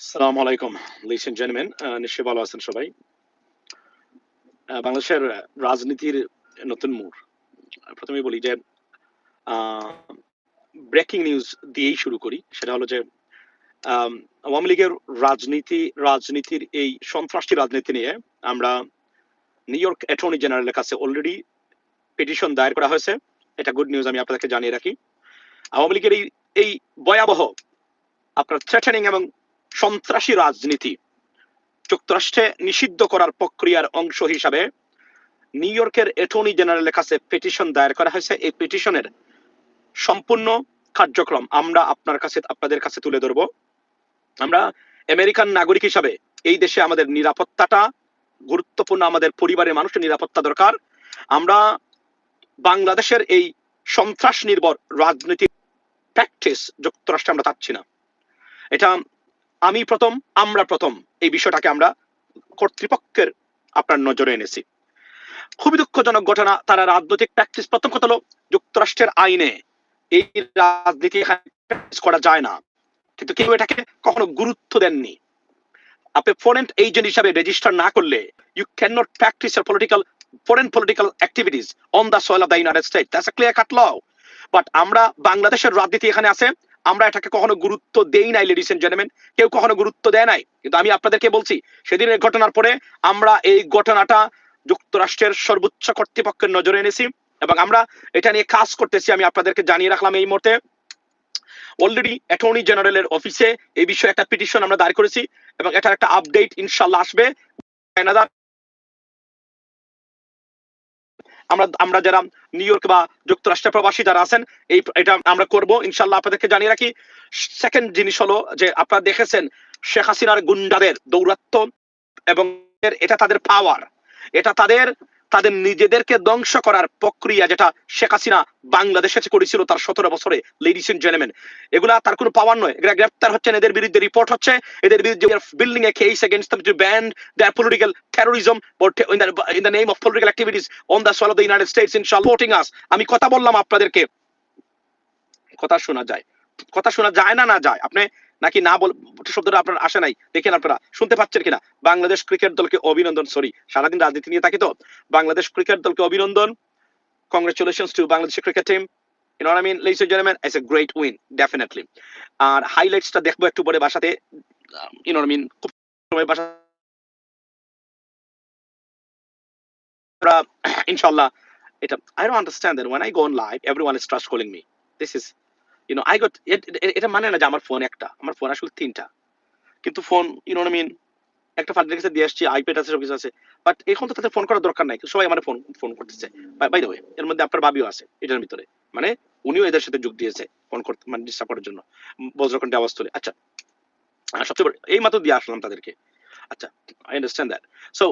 আসসালামু আলাইকুম ladies and gentlemen, নিশ্চয়ই ভালো আছেন সবাই। বাংলাদেশের রাজনীতির নতুন মোড়। প্রথমেই বলি যে আ ব্রেকিং নিউজ দিয়েই শুরু করি। সেটা হলো যে আওয়ামী লীগের রাজনীতির এই সন্ত্রাসী রাজনীতি নিয়ে আমরা নিউ ইয়র্ক অ্যাটর্নি জেনারেলের কাছে অলরেডি পিটিশন দায়ের করা হয়েছে। এটা গুড নিউজ, আমি আপনাদেরকে জানিয়ে রাখি। আওয়ামী লীগের এই ভয়াবহ আপনার থ্রেটেনিং এবং সন্ত্রাসী রাজনীতি যুক্তরাষ্ট্রে নিষিদ্ধ করার প্রক্রিয়ার অংশ হিসাবে নিউ ইয়র্কের অ্যাটর্নি জেনারেলের কাছে পিটিশন দায়ের করা হয়েছে। এই পিটিশনের সম্পূর্ণ কার্যক্রম আমরা আপনাদের কাছে তুলে ধরব। আমরা আমেরিকান নাগরিক হিসাবে এই দেশে আমাদের নিরাপত্তাটা গুরুত্বপূর্ণ, আমাদের পরিবারের মানুষের নিরাপত্তা দরকার। আমরা বাংলাদেশের এই সন্ত্রাস নির্ভর রাজনৈতিক প্র্যাকটিস যুক্তরাষ্ট্রে আমরা চাচ্ছি না। এটা আমরা প্রথম এই বিষয়টাকে আমরা কর্তৃপক্ষের আপনার নজরে এনেছি। খুবই দুঃখজনক ঘটনা, তারা রাজনৈতিক প্র্যাকটিস, প্রথম কথা হলো যুক্তরাষ্ট্রের আইনে এই রাজনীতি প্র্যাকটিস করা যায় না, কিন্তু কেউ এটাকে কখনো গুরুত্ব দেননি। আপনি ফরেন এজেন্ট হিসাবে রেজিস্টার না করলে you can not practice your foreign political activities on the soil of the United States. That's a clear cut law. But আমরা বাংলাদেশের রাজনীতি এখানে আছে, আমরা এটাকে কখনো গুরুত্ব দেই নাই লেডিস এন্ড জেন্টলম্যান, কেউ কখনো গুরুত্ব দেয় নাই। কিন্তু আমি আপনাদেরকে বলছি, সেদিনের ঘটনার পরে আমরা এই ঘটনাটা যুক্তরাষ্ট্রের সর্বোচ্চ কর্তৃপক্ষের নজরে এনেছি এবং আমরা এটা নিয়ে কাজ করতেছি। আমি আপনাদেরকে জানিয়ে রাখলাম এই মুহূর্তে অলরেডি অ্যাটর্নি জেনারেলের অফিসে এই বিষয়ে একটা পিটিশন আমরা দায়ের করেছি এবং এটার একটা আপডেট ইনশাল্লাহ আসবে। আমরা যারা নিউ ইয়র্ক বা যুক্তরাষ্ট্রের প্রবাসী যারা আছেন, এটা আমরা করব ইনশাল্লাহ, আপনাদেরকে জানিয়ে রাখি। সেকেন্ড জিনিস হলো যে আপনারা দেখেছেন শেখ হাসিনার গুন্ডাদের দৌরাত্ম এবং এটা তাদের পাওয়ার, এটা তাদের নিজেদেরকে ধ্বংস করার প্রক্রিয়া, যেটা শেখ হাসিনা বাংলাদেশে করেছিল তার 17 বছরে। লেডিস এন্ড জেন্টলম্যান, এগুলা তার কোনো পাওয়ার নয়। এরা গ্রেপ্তার হচ্ছেন, এদের বিরুদ্ধে রিপোর্ট হচ্ছে, এদের বিরুদ্ধে building A case against them to ban their political terrorism or in the name of political activities on the soil of the United States in supporting us. আমি কথা বললাম আপনাদেরকে, কথা শোনা যায় না যায় আপনি নাকি না বল, শব্দটা আপনার আসে নাই, দেখেন আপনারা শুনতে পাচ্ছেন কিনা। বাংলাদেশ ক্রিকেট দলকে অভিনন্দন। সরি, সারাদিন রাজনীতি নিয়ে থাকি তো। বাংলাদেশ ক্রিকেট দলকে অভিনন্দন। Congratulations to Bangladesh cricket team. You know what I mean, ladies and gentlemen, it's a great win, definitely. আর হাইলাইটসটা দেখবো একটু পরে বাসাতে, you know what I mean, খুব সময় বাসা ইনশাআল্লাহ। এটা I don't understand that when I go on live everyone is trash calling me. This is, you know, I got এটা মানে না যে আমার ফোন একটা, আমার ফোন আসলে তিনটা, কিন্তু phone, you know what I mean, একটা ফান্ডের কাছে দিয়ে আসছি, আইপ্যাড আছে, সবকিছু আছে, বাট এখন তো তাদের ফোন করার দরকার নাই, সবাই আমার ফোন করতেছে। বাই দ্য ওয়ে, এর মধ্যে আপনার ভাবিও আছে এটার ভিতরে, মানে উনিও এদের সাথে যোগ দিয়েছে ফোন করতে, মানে ডিস্টার্ব করার জন্য, বজ্রকণ্ঠে আওয়াজ তুলে। আচ্ছা, সবচেয়ে বড় এই মাত্র দিয়ে আসলাম তাদেরকে। আচ্ছা, আই আন্ডারস্ট্যান্ড দ্যাট। সো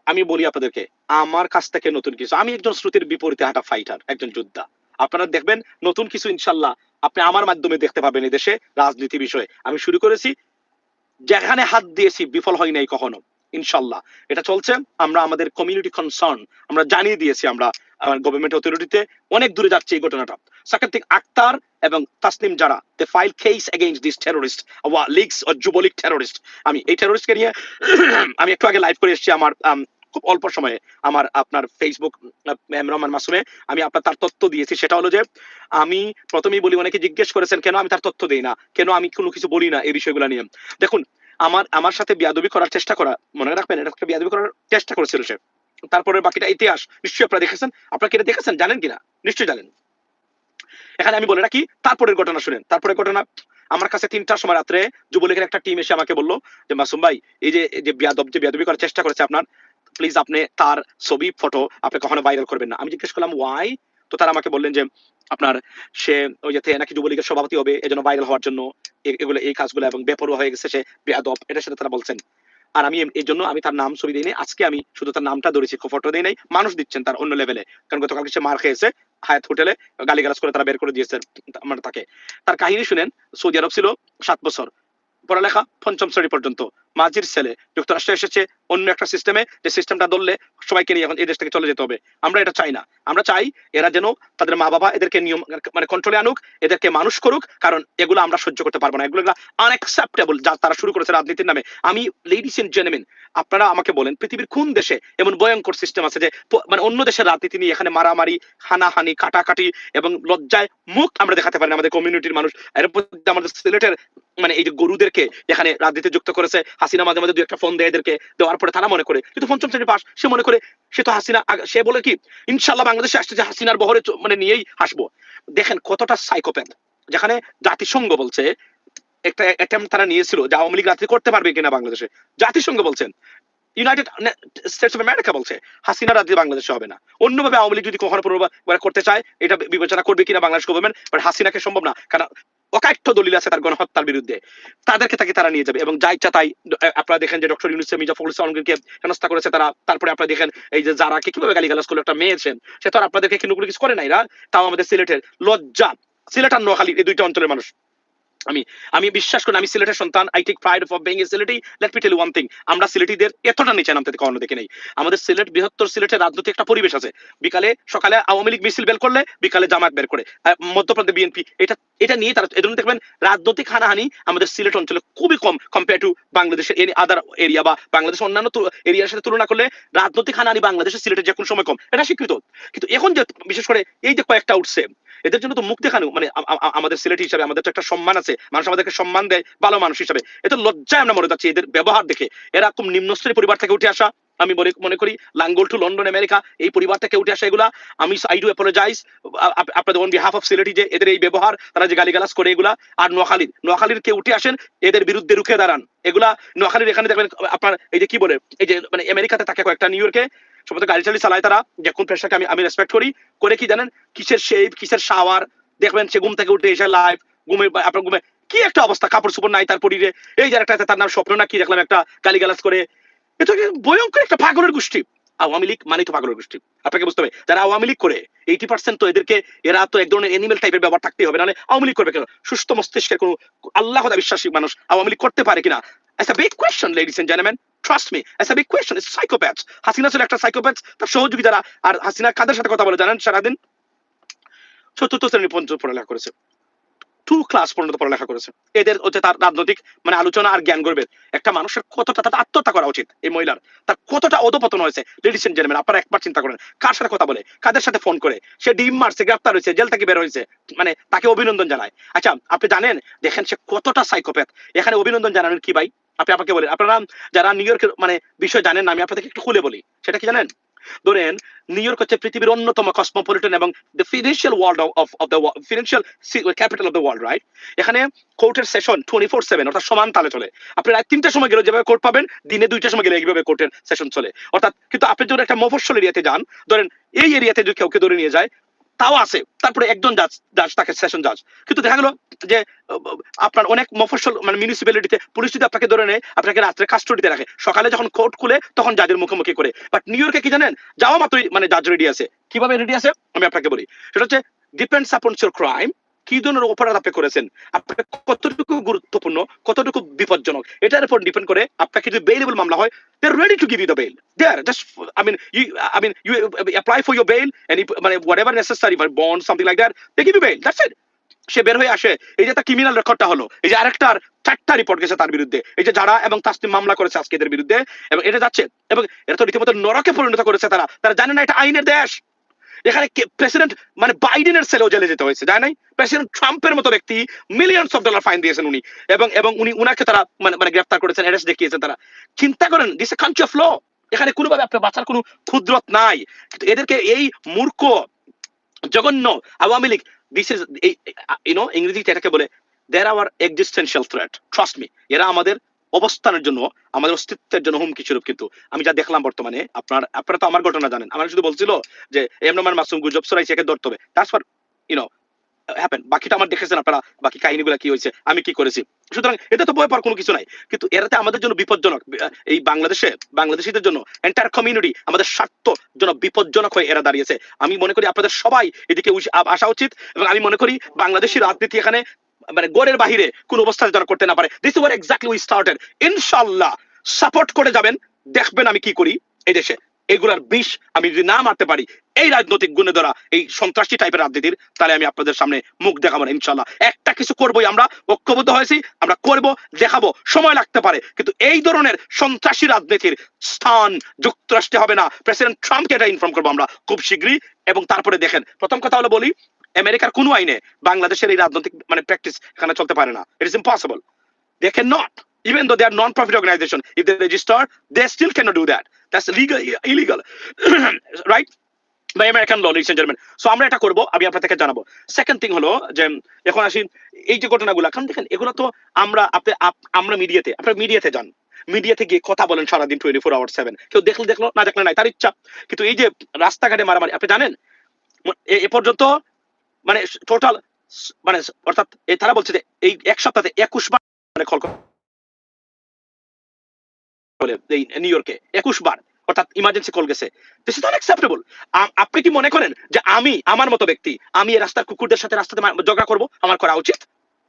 আমি বলি আপনাদেরকে, আমার কাছ থেকে নতুন কিছু, আমি একজন শ্রুতির বিপরীতে হাঁটা ফাইটার, একজন যোদ্ধা। আপনারা দেখবেন নতুন কিছু ইনশাল্লাহ আপনি আমার মাধ্যমে দেখতে পাবেন এই দেশে রাজনীতি বিষয়ে। আমি শুরু করেছি, যেখানে হাত দিয়েছি বিফল হয় নাই কখনো, ইনশাল্লাহ এটা চলছে। আমরা আমাদের কমিউনিটি কনসার্ন আমরা জানিয়ে দিয়েছি, আমরা গভর্নমেন্ট অথরিটিতে অনেক দূরে যাচ্ছে এই ঘটনাটা। সাকিব আক্তার এবং তাসনিম যারা, they file case against this terrorist leagues or Jubo League terrorist. আমি এই টেররিস্টকে নিয়ে আমি একটু আগে লাইভ করে এসেছি আমার খুব অল্প সময়ে আমার আপনার ফেসবুক রহমান মাসুমে আমি আপনার তার তথ্য দিয়েছি। সেটা হলো যে আমি প্রথমেই বলি, অনেকে জিজ্ঞেস করেছেন কেন আমি তার তথ্য দেই না, কেন আমি কোনো কিছু বলি না এই বিষয়গুলো নিয়ে। দেখুন, আমার সাথে বেয়াদবি করার চেষ্টা করা, মনে রাখবেন, এটা বেয়াদবি করার চেষ্টা করেছিল সে। তারপরে বাকিটা ইতিহাস, নিশ্চয়ই আপনারা দেখেছেন। আপনারা কি এটা দেখেছেন, জানেন কিনা? নিশ্চয়ই জানেন। এখানে আমি বলে রাখি, তারপরের ঘটনা শুনেন। তারপরে ঘটনা, আমার কাছে 3টার সময় রাত্রে যুবলীগের একটা টিম এসে আমাকে বললো যে মাসুম ভাই, এই যে বেয়াদবি করার চেষ্টা করেছে আপনার, প্লিজ আপনি তার ছবি ফটো আপনি কখনো ভাইরাল করবেন না। আমি জিজ্ঞেস করলাম ওয়াই? তো তারা আমাকে বললেন যে আপনার সে ওই যে নাকি যুবলীগের সভাপতি হবে, এজন্য ভাইরাল হওয়ার জন্য এগুলো এই কাজগুলো, এবং বেপরোয়া হয়ে গেছে সে, বেয়াদব, এটার সাথে তারা বলছেন। আর আমি এই জন্য আমি তার নাম ছবি দিইনি, আজকে আমি শুধু তার নামটা ধরেছি, ফটো দিই নাই। মানুষ দিচ্ছেন তার অন্য লেভেলে, কারণ গতকালকে সে মার খেয়েছে হায়াত হোটেলে, গালিগালাজ করে তারা বের করে দিয়েছে মানে তাকে। তার কাহিনী শুনেন, সৌদি আরব ছিল 7 বছর, পড়ালেখা পঞ্চম শ্রেণী পর্যন্ত, মাঝির ছেলে যুক্তরাষ্ট্রে এসেছে অন্য একটা সিস্টেমে, যে সিস্টেমটা ধরলে সবাইকে নিয়ে এখন এই দেশ থেকে চলে যেতে হবে। আমরা এটা চাই না। আমরা চাই এরা যেন তাদের মা বাবা এদেরকে নিয়ম মানে কন্ট্রোলে আনুক, এদেরকে মানুষ করুক, কারণ এগুলো আমরা সহ্য করতে পারবো না। এগুলো আনএক্সেপ্টেবল যা তারা শুরু করেছে রাজনীতির নামে। আমি লেডিস এন্ড জেন্টলম্যান, আপনারা আমাকে বলেন পৃথিবীর কোন দেশে এমন ভয়ঙ্কর সিস্টেম আছে যে মানে অন্য দেশের রাজনীতি নিয়ে এখানে মারামারি, হানাহানি, কাটাকাটি এবং লজ্জায় মুখ আমরা দেখাতে পারি না আমাদের কমিউনিটির মানুষ। এর মধ্যে আমাদের সিলেটের মানে এই যে গরুদেরকে এখানে রাজনীতি যুক্ত করেছে হাসিনা, মাঝে মাঝে দু একটা ফোন দেয় এদেরকে, দেওয়ার পরে তারা মনে করে, কিন্তু পঞ্চম শ্রেণী পাস, সে মনে করে সে তো হাসিনা, সে বলে কি ইনশাল্লাহ বাংলাদেশে আসছে যে হাসিনার বহরে মানে নিয়েই হাসবো। দেখেন কতটা সাইকোপ্যাথ। যেখানে জাতিসংঘ বলছে একটা অ্যাটেম্প তারা নিয়েছিল যে আওয়ামী লীগ রাজনীতি করতে পারবে কিনা বাংলাদেশে, জাতিসংঘ বলছেন, ইউনাইটেড স্টেটস অফ আমেরিকা বলছে হাসিনা রাজনীতি বাংলাদেশে হবে না। অন্যভাবে আওয়ামী লীগ যদি কখনো পুনর্বার করতে চায় এটা বিবেচনা করবে কিনা বাংলাদেশ গভর্নমেন্ট, বাট হাসিনাকে সম্ভব না, কারণ অকাট্য দলিল আছে তার গণহত্যার বিরুদ্ধে, তাদেরকে তাকে তারা নিয়ে যাবে। এবং যা ইচ্ছা তাই আপনারা দেখেন যে ডক্টর ইউনূস মির্জা ফখরুল ইসলাম আলমগীরকে হেনস্থা করেছে তারা। তারপরে আপনারা দেখেন এই যে যারাকে কিভাবে গালিগালাজ করলো, একটা মেয়ে সে তো আর আপনাদেরকে কিন্তু কিছু করে নাই, তাও আমাদের সিলেটের লজ্জা, সিলেট আর নোয়াখালী এই দুইটা অঞ্চলের মানুষ। আমি বিশ্বাস করি, আমি সিলেটের সন্তান, I take pride of being a Sylheti. Let me tell you one thing, আমরা সিলেটিদের এতটা নিচে নামতে কখনো দেখি নাই। আমাদের সিলেট, বৃহত্তর সিলেটের রাজনৈতিক একটা পরিবেশ আছে। সকালে আওয়ামী লীগ মিছিল বের করলে বিকালে জামায়াত বের করে, মধ্যপ্রদেশ বিএনপি, এটা নিয়ে তারা এজন্য দেখবেন রাজনৈতিক হানাহানি আমাদের সিলেট অঞ্চলে খুবই কম কম্পেয়ার টু বাংলাদেশের এনি আদার এরিয়া, বা বাংলাদেশের অন্যান্য এরিয়ার সাথে তুলনা করলে রাজনৈতিক হানাহানি বাংলাদেশের সিলেটের যে কোনো সময় কম, এটা স্বীকৃত। কিন্তু এখন যে বিশেষ করে এই যে কয়েকটা উঠছে, এদের জন্য তো মুখ দেখানো মানে আমাদের সিলেটি হিসাবে আমাদের তো একটা সম্মান আছে, মানুষ আমাদেরকে সম্মান দেয় ভালো মানুষ হিসাবে। এত লজ্জায় আমরা মরে যাচ্ছি এদের ব্যবহার দেখে। এরকম নিম্নস্তরের পরিবার থেকে উঠে আসা, আমি মনে করি লাঙ্গল টু লন্ডন আমেরিকা এই পরিবার থেকে উঠে আসা এগুলা। আমি আই ডু অ্যাপোলোজাইজ আপনাদের অন বিহাফ অফ সিলেটি যে এদের এই ব্যবহার, তারা যে গালিগালাজ করে এগুলা। আর নোয়াখালীর কে উঠে আসেন, এদের বিরুদ্ধে রুখে দাঁড়ান। এগুলা নোয়াখালীর এখানে দেখবেন আপনার এই যে কি বলে, এই যে মানে আমেরিকাতে থাকে কয়েকটা, নিউ ইয়র্কে সম্ভবত গাড়ি টাড়ি চালায় তারা, যে কোন পেশাকে আমি রেসপেক্ট করি, করে কি জানেন, কিসের শেভ, কিসের শাওয়ার, দেখবেন সে ঘুম থেকে উঠে এসে লাইভ আপনার ঘুমে কি একটা অবস্থা, কাপড় চোপড় নাই তার শরীরে। এই যে একটা তার নাম স্বপ্ন না কি দেখলাম, একটা গালিগালাজ করে। এটা ভয়ঙ্কর একটা পাগলের গোষ্ঠী। আওয়ামী লীগ মানে তো পাগলের গোষ্ঠী, আপনাকে বুঝতে হবে। যারা আওয়ামী লীগ করে 80% তো এদেরকে, এরা তো এক ধরনের এনিমেল টাইপের ব্যবহার থাকতেই হবে, নাহলে আওয়ামী লীগ করবে কেন? সুস্থ মস্তিষ্কের কোনো আল্লাহ বিশ্বাসী মানুষ আওয়ামী লীগ করতে পারে কিনা? It's a big question, ladies and gentlemen. Trust me, it's a big question. It's psychopaths. Hasina ছিল একটা সাইকোপ্যাথ, তার সহযোগী যারা। আর হাসিনা কাদের সাথে কথা বলে জানেন সারাদিন? চতুর্থ শ্রেণী পর্যন্ত পড়ালেখা করেছে, 2 ক্লাস পর্যন্ত পড়ালেখা করেছে। এদের হচ্ছে তার রাজনৈতিক মানে আলোচনা আর জ্ঞান গর্বের। একটা মানুষের কতটা তার আত্মহত্যা করা উচিত, এই মহিলার তার কতটা অধপতন হয়েছে। লেডিস এন্ড জেন্টলম্যান, আপনারা একবার চিন্তা করেন, কার সাথে কথা বলে, কাদের সাথে ফোন করে, সে ডিম মারছে, গ্রেফতার হয়েছে, জেল থেকে বের হয়েছে, মানে তাকে অভিনন্দন জানায়। আচ্ছা আপনি জানেন, দেখেন সে কতটা সাইকোপ্যাথ। এখানে অভিনন্দন জানানোর কি ভাই? আপনি আমাকে বলেন, আপনারা যারা নিউ ইয়র্কের মানে বিষয় জানেন না, আমি আপনাদেরকে একটু খুলে বলি। সেটা কি জানেন? ধরেন নিউ ইয়র্ক হচ্ছে পৃথিবীর অন্যতম কসমোপলিটন এবং the financial world of the financial capital of the world, right? এখানে কোর্টের সেশন 24/7 অর্থাৎ সমান তালে চলে। আপনি রাত 3টার সময় গেলে যেভাবে কোর্ট পাবেন, দিনে 2টার সময় গেলে এইভাবে কোর্টের সেশন চলে। অর্থাৎ কিন্তু আপনি যদি একটা মফস্বল এরিয়াতে যান, ধরেন এই এরিয়াতে যদি কেউ ধরে নিয়ে যায়, তাও আছে, তারপরে একজন জাজ তাকে সেশন জাজ। কিন্তু দেখা গেল যে আপনার অনেক মফস্বল মানে মিউনিসিপ্যালিটিতে পুলিশ যদি আপনাকে ধরে নেয়, আপনাকে রাত্রে কাস্টডিতে রাখে, সকালে যখন কোর্ট খুলে তখন জাজের মুখোমুখি করে। বাট নিউ ইয়র্কে কি জানেন, যাওয়া মাত্রই মানে জাজ রেডি আছে। কিভাবে রেডি আছে আমি আপনাকে বলি। সেটা হচ্ছে ডিপেন্ডস আপন ইওর ক্রাইম, কি ধরনের অপরাধ আপনি করেছেন, আপনার কতটুকু গুরুত্বপূর্ণ, কতটুকু বিপজ্জনক, এটার উপর ডিপেন্ড করে আপনাকে যদি বেইলেবল মামলা হয়, they are ready to give you the bail. They are just you apply for your bail and মানে whatever necessary for bond something like that, they give you bail, that's it. সে বের হয়ে আসে। এই যে তার criminal রেকর্ডটা হলো, এই যে আরেকটার 4টা রিপোর্ট গেছে তার বিরুদ্ধে, এই যে যারা এবং তাসনিম মামলা করেছে আজকে এদের বিরুদ্ধে, এবং এটা যাচ্ছে, এবং এটা তো রীতিমতো নরকে পরিণত করেছে তারা জানে না এটা আইনের দেশ। এখানে প্রেসিডেন্ট মানে বাইডেনের ছেলেও জেলে যেতে হয়েছে, যায় নাই? প্রেসিডেন্ট ট্রাম্পের মতো ব্যক্তি মিলিয়নস অফ ডলার ফাইন দিয়েছেন উনি, এবং উনি উনাকে তারা মানে গ্রেফতার করেছেন, অ্যারেস্ট দেখিয়েছেন তারা। চিন্তা করেন, this a country of law. এখানে কোনোভাবে আপনার বাঁচার কোনো ক্ষুদ্রত নাই। কিন্তু এদেরকে এই মূর্খ জঘন্য আওয়ামী লীগ, দিস ইজ ইংরেজিতে এটাকে বলে they're our existential threat. Trust me, এরা আমাদের অবস্থানের জন্য, আমাদের অস্তিত্বের জন্য হুমকি স্বরূপ। কিন্তু আমি যা দেখলাম বর্তমানে, আপনারা তো আমার ঘটনা জানেন, আমার শুধু বলছিল যে এমন মাসুম গুজব ছড়াইছে, একে ধরতে হবে, দ্যাটস হোয়াট হ্যাপেন। বাকিটা আমার দেখেছেন আপনারা, বাকি কাহিনীগুলো কি হয়েছে, আমি কি করেছি। সুতরাং এটা তো ভয় পাওয়ার কোনো কিছু নাই। কিন্তু এরাতে আমাদের জন্য বিপজ্জনক, এই বাংলাদেশিদের জন্য, এন্টায়ার কমিউনিটি, আমাদের স্বার্থ জন্য বিপজ্জনক হয়ে এরা দাঁড়িয়েছে। আমি মনে করি আপনাদের সবাই এদিকে আসা উচিত, এবং আমি মনে করি বাংলাদেশি রাজনীতি এখানে মানে গড়ের বাহিরে কোন অবস্থায় যেন করতে না পারে। This is war exactly we started. ইনশাআল্লাহ সাপোর্ট করে যাবেন, দেখবেন আমি কি করি এই দেশে। এগুলার বিষ আমি যদি না মারতে পারি এই রাজনৈতিক গুণে ধরা এই সন্ত্রাসী টাইপের রাজনীতির, তাহলে আমি আপনাদের সামনে মুখ দেখাবো না ইনশাআল্লাহ। একটা কিছু করবোই, আমরা ঐক্যবদ্ধ হয়েছি, আমরা করব, দেখাবো, সময় লাগতে পারে, কিন্তু এই ধরনের সন্ত্রাসী রাজনীতির স্থান যুক্তরাষ্ট্রে হবে না। প্রেসিডেন্ট ট্রাম্পকে এটা ইনফর্ম করবো আমরা খুব শীঘ্রই। এবং তারপরে দেখেন, প্রথম কথা হলো বলি, আমেরিকার কোনো আইনে বাংলাদেশের এই রাজনৈতিক মানে প্র্যাকটিস এখানে চলতে পারে না। It is impossible. They cannot, even though they are non-profit organization, if they register, they still cannot do that. That's legal, illegal, right? By American law, ladies and gentlemen. So আমরা এটা করব, আমি আপনাদেরকে জানাবো। সেকেন্ড থিং হলো যে এখন আসি এই যে ঘটনাগুলো, কারণ দেখেন এগুলো তো আমরা মিডিয়াতে, আপনারা মিডিয়াতে যান, মিডিয়াতে গিয়ে কথা বলেন সারাদিন 24/7, কেউ দেখলো না দেখলে নাই, তার ইচ্ছা। কিন্তু এই যে রাস্তাঘাটে মারামারি, আপনি জানেন এ পর্যন্ত মানে টোটাল মানে অর্থাৎ তারা বলছে যে এই এক সপ্তাহে 21 বার মানে এই নিউ ইয়র্কে 21 বার অর্থাৎ ইমার্জেন্সি কল গেছে। This is unacceptable. আপনি কি মনে করেন যে আমি আমার মতো ব্যক্তি আমি এই রাস্তার কুকুরদের সাথে রাস্তাতে ঝগড়া করব? আমার করা উচিত?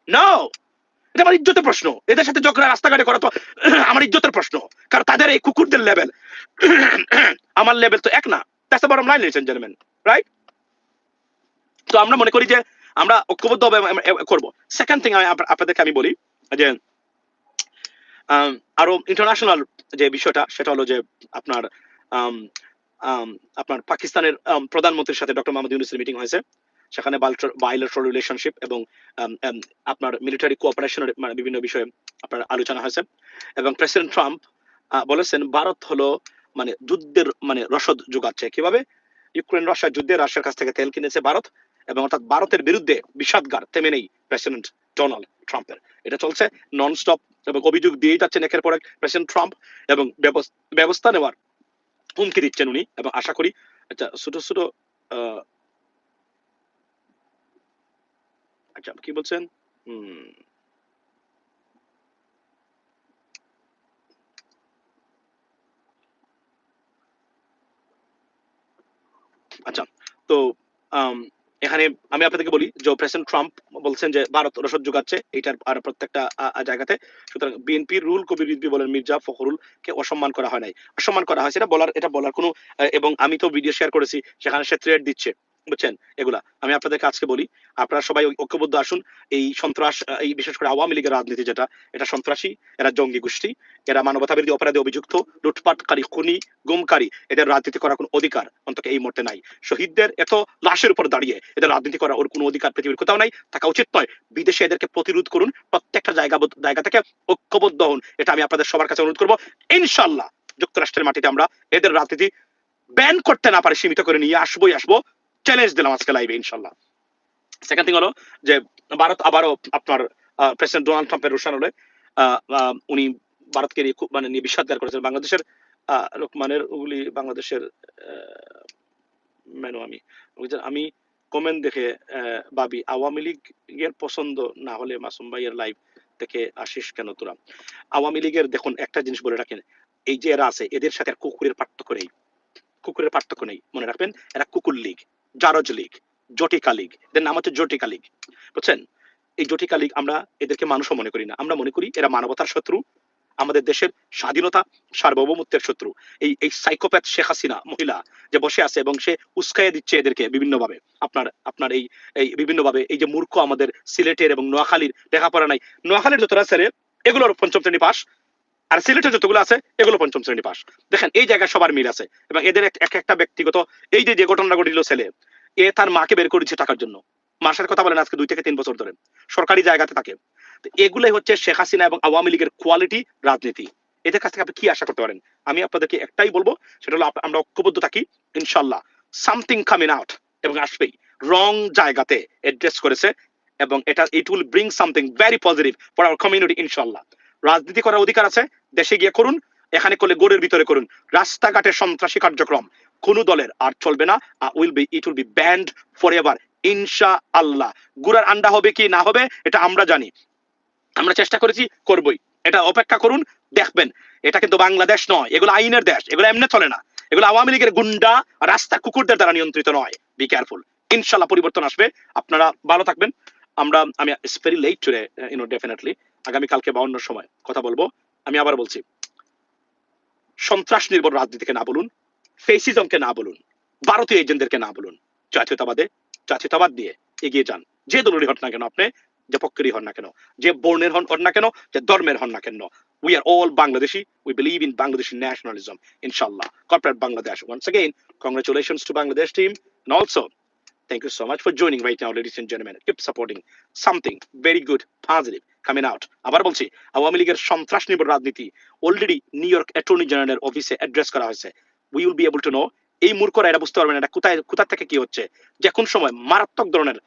নো, এটা আমার ইজ্জতের প্রশ্ন। এদের সাথে ঝগড়া রাস্তাঘাটে করা তো আমার ইজ্জতের প্রশ্ন, কারণ তাদের এই কুকুরদের লেভেল আমার লেভেল তো এক না। That's the bottom line, ladies and gentleman, right? তো আমরা মনে করি যে আমরা ঐক্যবদ্ধ করব। সেকেন্ড থিং আপনাদেরকে আমি বলি যে আরো ইন্টারন্যাশনাল যে বিষয়টা, সেটা হলো যে আপনার আপনার পাকিস্তানের প্রধানমন্ত্রীর সাথে ডক্টর মোহাম্মদ ইউনূসের মিটিং হয়েছে। সেখানে বাইলেটারাল রিলেশনশিপ এবং আপনার মিলিটারি কোঅপারেশনের মানে বিভিন্ন বিষয়ে আপনার আলোচনা হয়েছে। এবং প্রেসিডেন্ট ট্রাম্প বলেছেন ভারত হলো মানে যুদ্ধের মানে রসদ যোগাচ্ছে। কিভাবে? ইউক্রেন রাশিয়া যুদ্ধে রাশিয়ার কাছ থেকে তেল কিনেছে ভারত, এবং অর্থাৎ ভারতের বিরুদ্ধে বিষাদগার থেমে নেই প্রেসিডেন্ট ডোনাল্ড ট্রাম্পের। এটা চলছে নন স্টপ, এবং অভিযোগ দিয়েই যাচ্ছেন একের পর এক প্রেসিডেন্ট ট্রাম্প, এবং ব্যবস্থা নেওয়ার হুমকি দিচ্ছেন উনি। এবং আশা করি আচ্ছা ছোট ছোট আচ্ছা কি বলছেন আচ্ছা, তো এখানে আমি আপনাদেরকে বলি যে প্রেসিডেন্ট ট্রাম্প বলছেন যে ভারত রসদ যোগাচ্ছে এটার আর প্রত্যেকটা জায়গাতে। সুতরাং বিএনপির রুল কবির রিজভী বলেন মির্জা ফখরুলকে অসম্মান করা হয় নাই, অসম্মান করা হয়েছে, এটা বলার কোনো এবং আমি তো ভিডিও শেয়ার করেছি সেখানে সে থ্রেট দিচ্ছে, বুঝছেন? এগুলা আমি আপনাদেরকে আজকে বলি, আপনারা সবাই ঐক্যবদ্ধ আসুন। এই সন্ত্রাস, এই বিশেষ করে আওয়ামী লীগের রাজনীতি যেটা, এটা সন্ত্রাসী, এরা জঙ্গি গোষ্ঠী, এরা মানবতা বিরোধী অপরাধে অভিযুক্ত, লুটপাটকারী, খুনি, গুমকারী। এদের রাজনীতি করার কোনো অধিকার অন্তত এই মুহূর্তে নাই। শহীদদের এত লাশের উপর দাঁড়িয়ে এদের রাজনীতি করার ওর কোনো অধিকার পৃথিবীর কোথাও নাই, থাকা উচিত নয়। বিদেশে এদেরকে প্রতিরোধ করুন, প্রত্যেকটা জায়গা থেকে ঐক্যবদ্ধ হন, এটা আমি আপনাদের সবার কাছে অনুরোধ করবো। ইনশাআল্লাহ যুক্তরাষ্ট্রের মাটিতে আমরা এদের রাজনীতি ব্যান করতে না পারে সীমিত করে নিয়ে আসবো, চ্যালেঞ্জ দিলাম আজকে লাইভে ইনশাআল্লাহ। সেকেন্ড থিং হলো যে ভারত আবারও আপনার প্রেসিডেন্ট ডোনাল্ড ট্রাম্পের রোশান হলে উনি ভারতকে মানে নিয়ে বিষাদগার করেছেন। বাংলাদেশের লোকমানের ওগুলি বাংলাদেশের মেনু আমি কমেন্ট দেখে ভাবি আওয়ামী লীগের পছন্দ না হলে মাসুম ভাইয়ের লাইভ থেকে আসিস কেন তোরা? আওয়ামী লীগের দেখুন একটা জিনিস বলে রাখেন, এই যে এরা আছে এদের সাথে কুকুরের পার্থক্য নেই, মনে রাখবেন। এরা কুকুর লীগ, জারজ লীগ, জটিকা লীগ, এদের নাম হচ্ছে জটিকা লীগ, বুঝছেন? এই জটিকা লীগ আমরা এদেরকে মানুষও মনে করি না, আমরা মনে করি এরা মানবতার শত্রু, আমাদের দেশের স্বাধীনতা সার্বভৌমত্বের শত্রু। এই সাইকোপ্যাথ শেখ হাসিনা মহিলা যে বসে আছে এবং সে উস্কাইয়ে দিচ্ছে এদেরকে বিভিন্নভাবে, আপনার এই বিভিন্নভাবে এই যে মূর্খ আমাদের সিলেটের এবং নোয়াখালীর লেখাপড়া নাই, নোয়াখালীর যতটা ছেলে এগুলোর পঞ্চম শ্রেণী পাস, আর সিলেটের যতগুলো আছে এগুলো পঞ্চম শ্রেণী পাস। দেখেন এই জায়গায় সবার মিল আছে, এবং এদের একটা ব্যক্তিগত এই যে ঘটনা ঘটিল, ছেলে তার মাকে বের করেছে টাকার জন্য, মাসের কথা বলেন আজকে 2 থেকে 3 বছর ধরে সরকারি জায়গাতে থাকে। এগুলাই হচ্ছে শেখ হাসিনা এবং আওয়ামী লীগের কোয়ালিটি রাজনীতি। এদের কাছ থেকে আপনি কি আশা করতে পারেন? আমি আপনাদেরকে একটাই বলবো, সেটা হলো আমরা ঐক্যবদ্ধ থাকি, ইনশাআল্লাহ সামথিং কামিং আউট, এবং আসবেই। রং জায়গাতে অ্যাড্রেস করেছে, এবং it will bring something very positive for our community ইনশাআল্লাহ। রাজনীতি করার অধিকার আছে, দেশে গিয়ে করুন, এখানে করলে গোড়ের ভিতরে করুন। রাস্তাঘাটে সন্ত্রাসী কার্যক্রম কোনো দলের আর চলবে না, it will be band forever ইনশাআল্লাহ। গুড়ার আন্ডা হবে কি না হবে এটা আমরা জানি, আমরা চেষ্টা করেছি, করবই। এটা অপেক্ষা করুন, দেখবেন। এটা কিন্তু বাংলাদেশ নয়, এগুলো আইনের দেশ, এগুলো এমনি চলে না, এগুলো আওয়ামী লীগের গুন্ডা রাস্তা কুকুরদের দ্বারা নিয়ন্ত্রিত নয়। বি কেয়ারফুল, ইনশাআল্লাহ পরিবর্তন আসবে। আপনারা ভালো থাকবেন, আমি it's very late today, definitely আগামী কালকে 52 সময় কথা বলবো। আমি আবার বলছি, সন্ত্রাস নির্ভর রাজনীতিকে না বলুন, ফেসিজমকে না বলুন, ভারতীয় এজেন্টদেরকে না বলুন, জাতীয়তাবাদ দিয়ে এগিয়ে যান। যে দলেরই হন না কেন আপনি, যে পক্ষেরই হন না কেন, যে বর্ণের হন না কেন, যে ধর্মের হন না কেন, we are all Bangladeshi. We believe in Bangladeshi nationalism, inshallah. Corporate Bangladesh. Once again, congratulations to Bangladesh team, and also thank you so much for joining right now, ladies and gentlemen. Keep supporting something very good, positive coming out. আবার বলছি, আওয়ামী লীগের সন্ত্রাস নির্ভর রাজনীতি already new York attorney জেনারেলের অফিসে address করা হয়েছে। We will be able to know, এই মূর্খরা এটা বুঝতে পারবে না এটা কোথা থেকে কি হচ্ছে, যে কোন সময় মারাত্মক ধরনের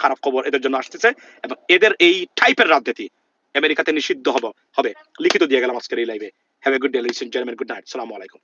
খারাপ খবর এদের জন্য আসতেছে, এবং এদের এই টাইপের রাজনীতি আমেরিকাতে নিষিদ্ধ হবে। লিখিত দিয়ে গেলাম আজকের এই লাইভে। Have a good day, ladies and gentleman, good night, আসসালামু আলাইকুম।